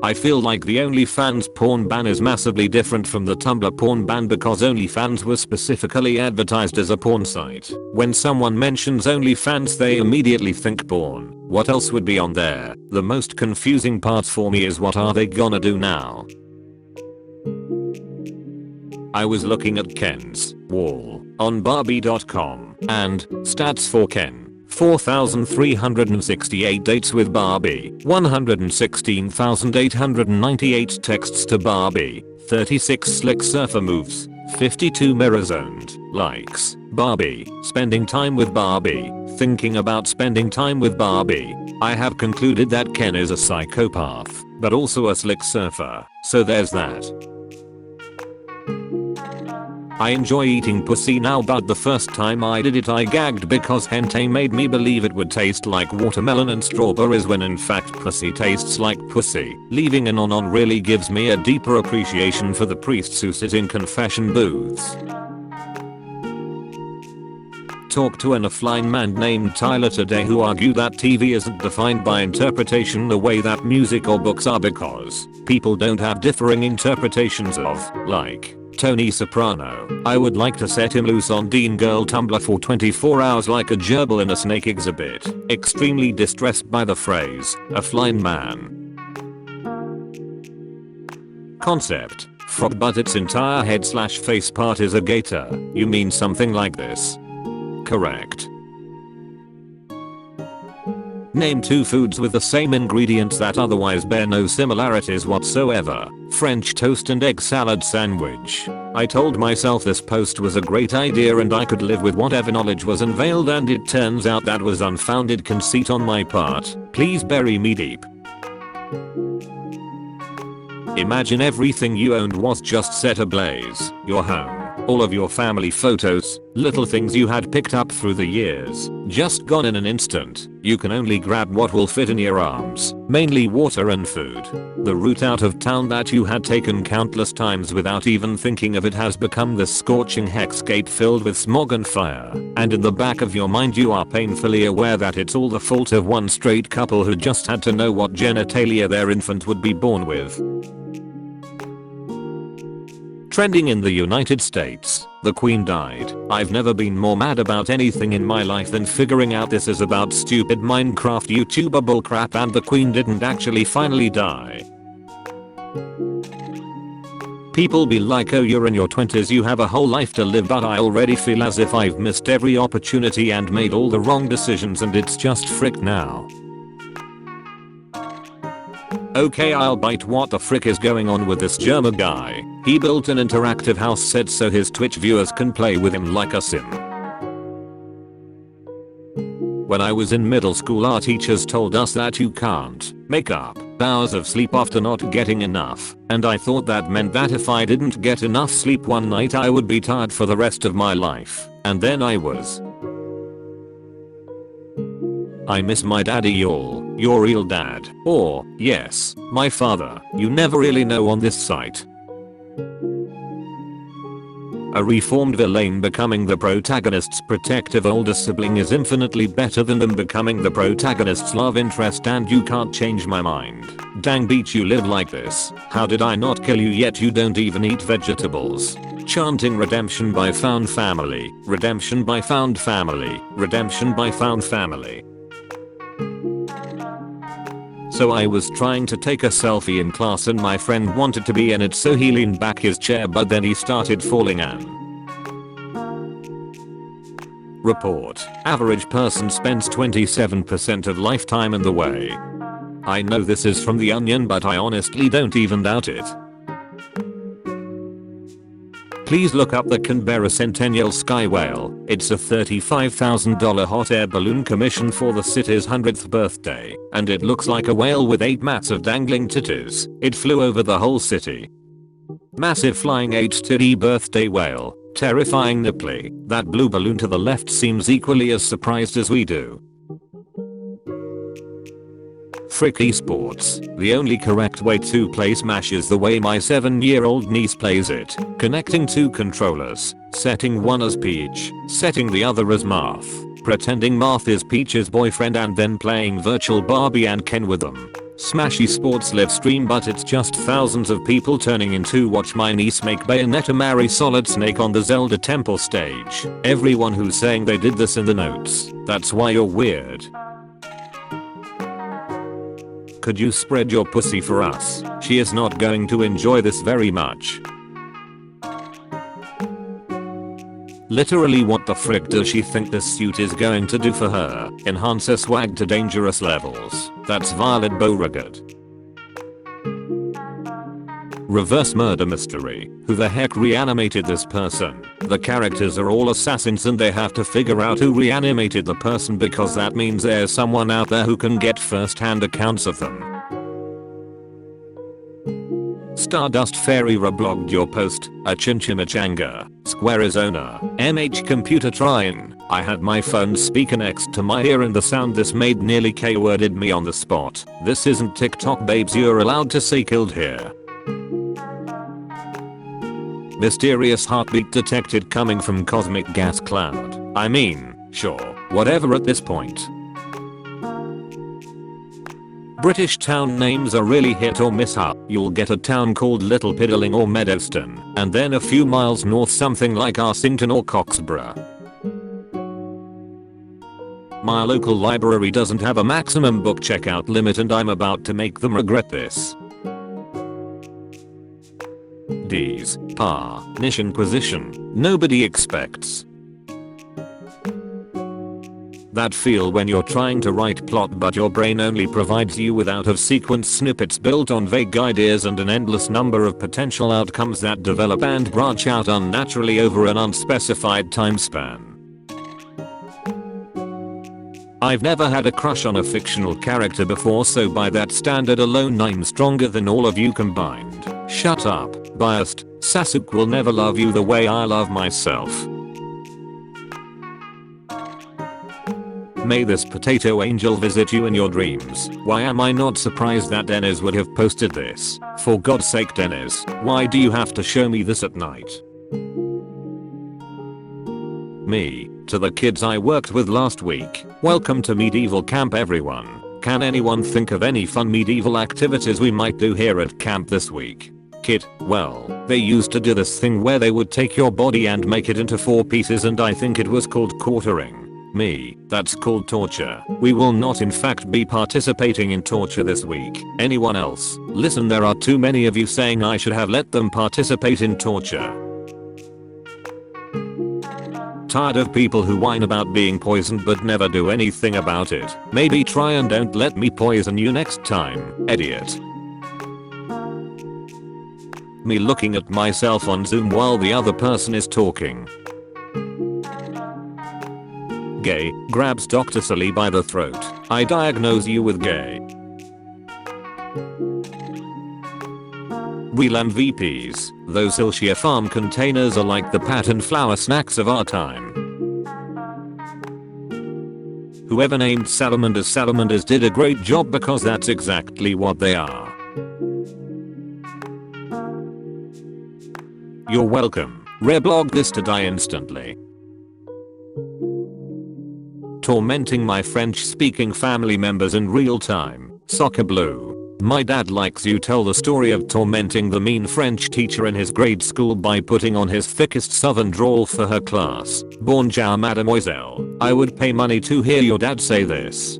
I feel like the OnlyFans porn ban is massively different from the Tumblr porn ban because OnlyFans was specifically advertised as a porn site. When someone mentions OnlyFans they immediately think porn. What else would be on there? The most confusing part for me is what are they gonna do now? I was looking at Ken's wall on Barbie.com and stats for Ken. 4,368 dates with Barbie, 116,898 texts to Barbie, 36 slick surfer moves, 52 mirror zoned likes, Barbie, spending time with Barbie, thinking about spending time with Barbie. I have concluded that Ken is a psychopath, but also a slick surfer, so there's that. I enjoy eating pussy now, but the first time I did it I gagged because hentai made me believe it would taste like watermelon and strawberries when in fact pussy tastes like pussy. Leaving an on really gives me a deeper appreciation for the priests who sit in confession booths. Talk to an offline man named Tyler today who argue that TV isn't defined by interpretation the way that music or books are because people don't have differing interpretations of, like, Tony Soprano. I would like to set him loose on Dean Girl Tumblr for 24 hours like a gerbil in a snake exhibit. Extremely distressed by the phrase, offline man. Concept. Frog but its entire head/face part is a gator. You mean something like this? Correct. Name 2 foods with the same ingredients that otherwise bear no similarities whatsoever. French toast and egg salad sandwich. I told myself this post was a great idea and I could live with whatever knowledge was unveiled, and it turns out that was unfounded conceit on my part. Please bury me deep. Imagine everything you owned was just set ablaze. Your home, all of your family photos, little things you had picked up through the years, just gone in an instant. You can only grab what will fit in your arms, mainly water and food. The route out of town that you had taken countless times without even thinking of it has become this scorching hellscape filled with smog and fire, and in the back of your mind you are painfully aware that it's all the fault of one straight couple who just had to know what genitalia their infant would be born with. Trending in the United States, the Queen died. I've never been more mad about anything in my life than figuring out this is about stupid Minecraft YouTuber bullcrap and the Queen didn't actually finally die. People be like, oh you're in your 20s, you have a whole life to live, but I already feel as if I've missed every opportunity and made all the wrong decisions and it's just frick now. Okay, I'll bite. What the frick is going on with this German guy? He built an interactive house set so his Twitch viewers can play with him like a sim. When I was in middle school our teachers told us that you can't make up hours of sleep after not getting enough, and I thought that meant that if I didn't get enough sleep one night I would be tired for the rest of my life, and then I was. I miss my daddy, y'all. Your real dad. Or, yes, my father. You never really know on this site. A reformed villain becoming the protagonist's protective older sibling is infinitely better than them becoming the protagonist's love interest, and you can't change my mind. Dang beach, you live like this. How did I not kill you yet? You don't even eat vegetables. Chanting redemption by found family, redemption by found family, redemption by found family. So I was trying to take a selfie in class and my friend wanted to be in it, so he leaned back his chair but then he started falling in. Report. Average person spends 27% of lifetime in the way. I know this is from The Onion, but I honestly don't even doubt it. Please look up the Canberra Centennial Sky Whale. It's a $35,000 hot air balloon commission for the city's 100th birthday, and it looks like a whale with 8 mats of dangling titties. It flew over the whole city. Massive flying 8-titty birthday whale. Terrifying nipply. That blue balloon to the left seems equally as surprised as we do. Frick esports. The only correct way to play Smash is the way my 7-year-old niece plays it. Connecting 2 controllers, setting one as Peach, setting the other as Marth, pretending Marth is Peach's boyfriend and then playing virtual Barbie and Ken with them. Smashy sports live stream, but it's just thousands of people turning in to watch my niece make Bayonetta marry Solid Snake on the Zelda temple stage. Everyone who's saying they did this in the notes. That's why you're weird. Could you spread your pussy for us? She is not going to enjoy this very much. Literally, what the frick does she think this suit is going to do for her? Enhance her swag to dangerous levels. That's Violet Beauregard. Reverse murder mystery. Who the heck reanimated this person? The characters are all assassins and they have to figure out who reanimated the person, because that means there's someone out there who can get first-hand accounts of them. Stardust Fairy reblogged your post. A chinchimachanga. Square is owner. MH computer trying. I had my phone speaker next to my ear and the sound this made nearly K-worded me on the spot. This isn't TikTok, babes, you're allowed to say killed here. Mysterious heartbeat detected coming from cosmic gas cloud. I mean, sure, whatever at this point. British town names are really hit or miss. You'll get a town called Little Piddling or Meadowston, and then a few miles north something like Arsington or Coxborough. My local library doesn't have a maximum book checkout limit and I'm about to make them regret this. D's. Mission position. Nobody expects. That feel when you're trying to write plot but your brain only provides you with out-of-sequence snippets built on vague ideas and an endless number of potential outcomes that develop and branch out unnaturally over an unspecified time span. I've never had a crush on a fictional character before, so by that standard alone I'm stronger than all of you combined. Shut up, biased. Sasuke will never love you the way I love myself. May this potato angel visit you in your dreams. Why am I not surprised that Dennis would have posted this? For God's sake, Dennis, why do you have to show me this at night? Me. To the kids I worked with last week. Welcome to medieval camp, everyone. Can anyone think of any fun medieval activities we might do here at camp this week? Kid, well, they used to do this thing where they would take your body and make it into 4 pieces, and I think it was called quartering. Me, that's called torture. We will not in fact be participating in torture this week. Anyone else? Listen, there are too many of you saying I should have let them participate in torture. Tired of people who whine about being poisoned but never do anything about it. Maybe try and don't let me poison you next time, idiot. Me looking at myself on Zoom while the other person is talking. Gay, grabs Dr. Sully by the throat. I diagnose you with gay. Wheel MVPs. Those Silshire farm containers are like the patterned flour snacks of our time. Whoever named salamanders did a great job, because that's exactly what they are. You're welcome. Reblog this to die instantly. Tormenting my French-speaking family members in real time. Soccer Blue. My dad likes you tell the story of tormenting the mean French teacher in his grade school by putting on his thickest southern drawl for her class. Bonjour mademoiselle. I would pay money to hear your dad say this.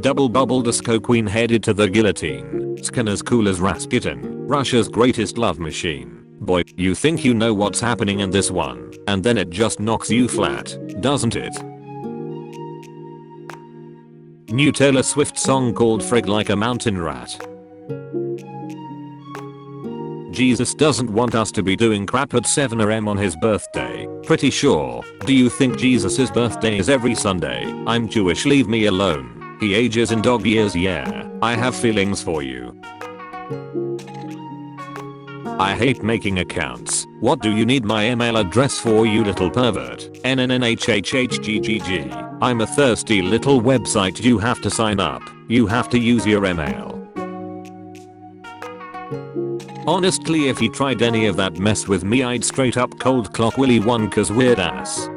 Double bubble disco queen headed to the guillotine. Skin as cool as Rasputin. Russia's greatest love machine. Boy, you think you know what's happening in this one, and then it just knocks you flat, doesn't it? New Taylor Swift song called Frig Like a Mountain Rat. Jesus doesn't want us to be doing crap at 7 AM on his birthday. Pretty sure. Do you think Jesus' birthday is every Sunday? I'm Jewish, leave me alone. He ages in dog years, yeah. I have feelings for you. I hate making accounts. What do you need my email address for, you little pervert? NNNHHHGGG. I'm a thirsty little website, you have to sign up. You have to use your email. Honestly, if he tried any of that mess with me, I'd straight up cold clock Willy Wonka's weird ass.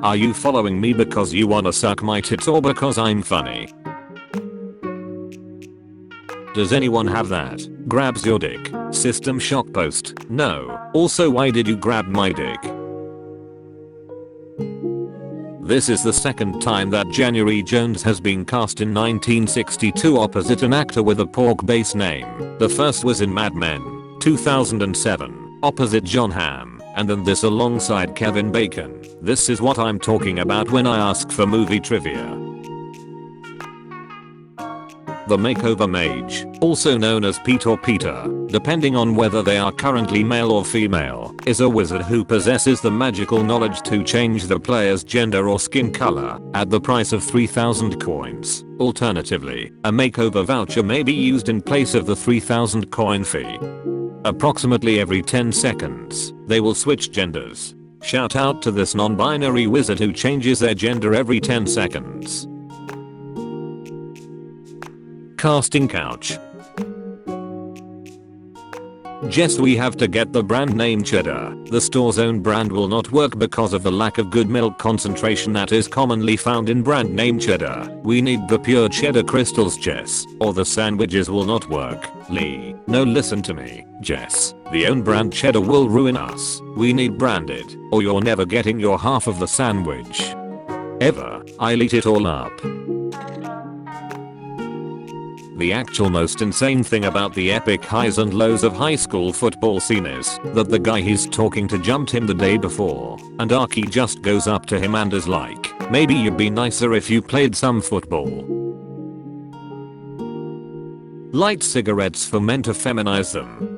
Are you following me because you wanna suck my tits or because I'm funny? Does anyone have that? Grabs your dick. System shock post. No. Also, why did you grab my dick? This is the second time that January Jones has been cast in 1962 opposite an actor with a pork-based name. The first was in Mad Men, 2007, opposite John Hamm, and then this alongside Kevin Bacon. This is what I'm talking about when I ask for movie trivia. The Makeover Mage, also known as Pete or Peter, depending on whether they are currently male or female, is a wizard who possesses the magical knowledge to change the player's gender or skin color at the price of 3,000 coins. Alternatively, a makeover voucher may be used in place of the 3,000 coin fee. Approximately every 10 seconds, they will switch genders. Shout out to this non-binary wizard who changes their gender every 10 seconds. Casting couch. Jess, we have to get the brand name Cheddar. The store's own brand will not work because of the lack of good milk concentration that is commonly found in brand name Cheddar. We need the pure cheddar crystals, Jess, or the sandwiches will not work. Lee, no, listen to me, Jess. The own brand cheddar will ruin us. We need branded, or you're never getting your half of the sandwich. Ever. I'll eat it all up. The actual most insane thing about the epic highs and lows of high school football scene is that the guy he's talking to jumped him the day before, and Arky just goes up to him and is like, maybe you'd be nicer if you played some football. Light cigarettes for men to feminize them.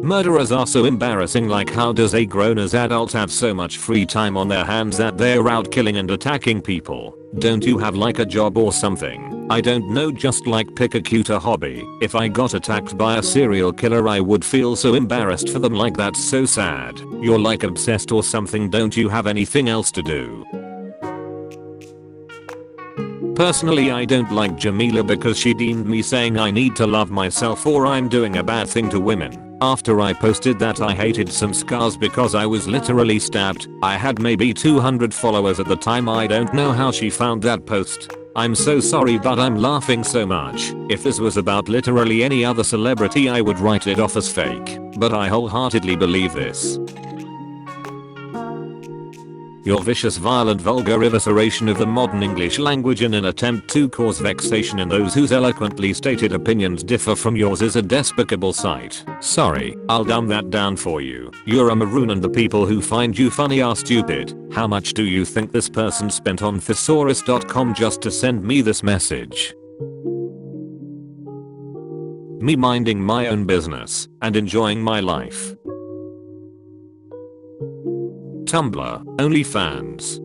Murderers are so embarrassing, like how does a grown-as adult have so much free time on their hands that they're out killing and attacking people? Don't you have like a job or something? I don't know, just like pick a cuter hobby. If I got attacked by a serial killer I would feel so embarrassed for them, like that's so sad. You're like obsessed or something, don't you have anything else to do? Personally, I don't like Jamila because she deemed me saying I need to love myself or I'm doing a bad thing to women. After I posted that I hated some scars because I was literally stabbed. I had maybe 200 followers at the time. I don't know how she found that post. I'm so sorry, but I'm laughing so much. If this was about literally any other celebrity I would write it off as fake. But I wholeheartedly believe this. Your vicious, violent, vulgar evisceration of the modern English language in an attempt to cause vexation in those whose eloquently stated opinions differ from yours is a despicable sight. Sorry, I'll dumb that down for you. You're a maroon and the people who find you funny are stupid. How much do you think this person spent on thesaurus.com just to send me this message? Me minding my own business and enjoying my life. Tumblr, OnlyFans.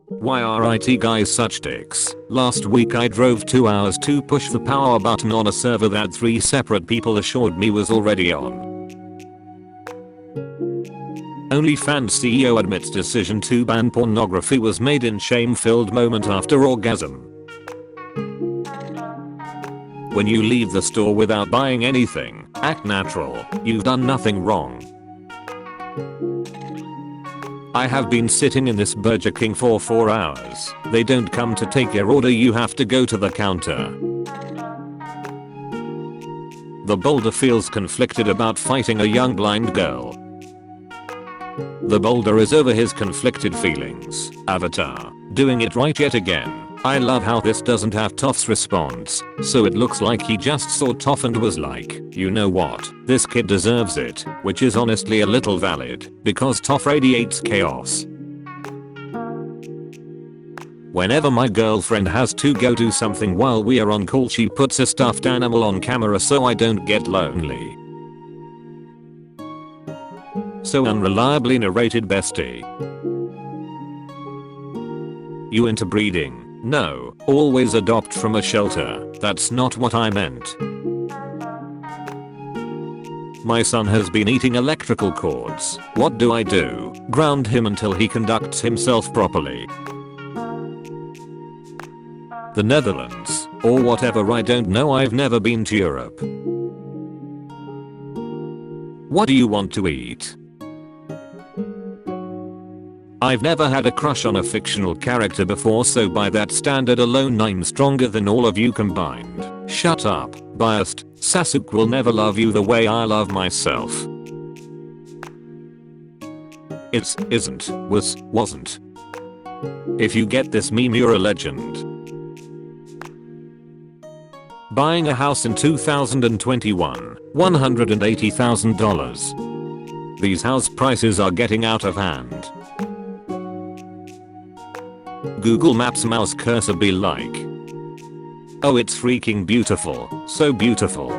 Why are IT guys such dicks? Last week I drove 2 hours to push the power button on a server that 3 separate people assured me was already on. OnlyFans CEO admits decision to ban pornography was made in shame-filled moment after orgasm. When you leave the store without buying anything, act natural. You've done nothing wrong. I have been sitting in this Burger King for 4 hours. They don't come to take your order, you have to go to the counter. The boulder feels conflicted about fighting a young blind girl. The boulder is over his conflicted feelings. Avatar. Doing it right yet again. I love how this doesn't have Toph's response, so it looks like he just saw Toph and was like, you know what, this kid deserves it, which is honestly a little valid, because Toph radiates chaos. Whenever my girlfriend has to go do something while we are on call, she puts a stuffed animal on camera so I don't get lonely. So unreliably narrated, bestie. You into breeding? No, always adopt from a shelter. That's not what I meant. My son has been eating electrical cords. What do I do? Ground him until he conducts himself properly. The Netherlands, or whatever, I don't know, I've never been to Europe. What do you want to eat? I've never had a crush on a fictional character before, so by that standard alone I'm stronger than all of you combined. Shut up, biased. Sasuke will never love you the way I love myself. Isn't, wasn't. If you get this meme, you're a legend. Buying a house in 2021, $180,000. These house prices are getting out of hand. Google Maps mouse cursor be like. Oh, it's freaking beautiful. So beautiful.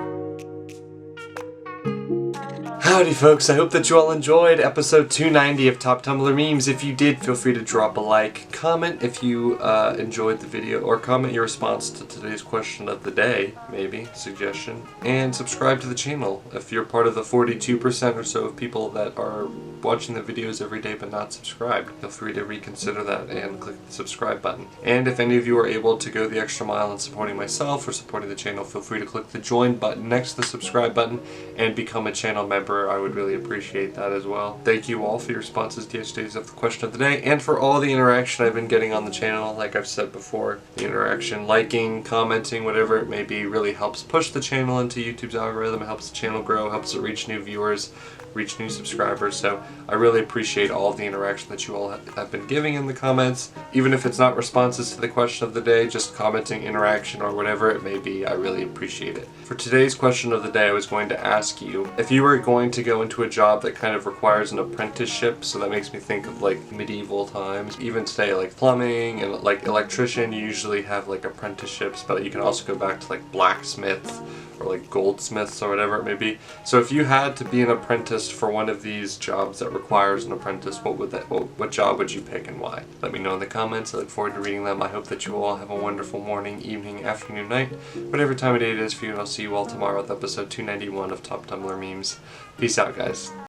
Howdy folks, I hope that you all enjoyed episode 290 of Top Tumblr Memes. If you did, feel free to drop a like, comment if you enjoyed the video, or comment your response to today's question of the day, maybe, suggestion, and subscribe to the channel if you're part of the 42% or so of people that are watching the videos every day but not subscribed. Feel free to reconsider that and click the subscribe button. And if any of you are able to go the extra mile in supporting myself or supporting the channel, feel free to click the join button next to the subscribe button and become a channel member. I would really appreciate that as well. Thank you all for your responses to yesterday's of the question of the day, and for all the interaction I've been getting on the channel. Like I've said before, the interaction, liking, commenting, whatever it may be, really helps push the channel into YouTube's algorithm, helps the channel grow, helps it reach new viewers, reach new subscribers. So I really appreciate all of the interaction that you all have been giving in the comments. Even if it's not responses to the question of the day, just commenting, interaction, or whatever it may be, I really appreciate it. For today's question of the day, I was going to ask you, if you were going to go into a job that kind of requires an apprenticeship, so that makes me think of like medieval times, even today, like plumbing and like electrician, you usually have like apprenticeships, but you can also go back to like blacksmith or like goldsmiths or whatever it may be. So if you had to be an apprentice for one of these jobs that requires an apprentice, what job would you pick and why? Let me know in the comments. I look forward to reading them. I hope that you all have a wonderful morning, evening, afternoon, night, whatever time of day it is for you, and I'll see you all tomorrow with episode 291 of Top Tumblr Memes. Peace out, guys.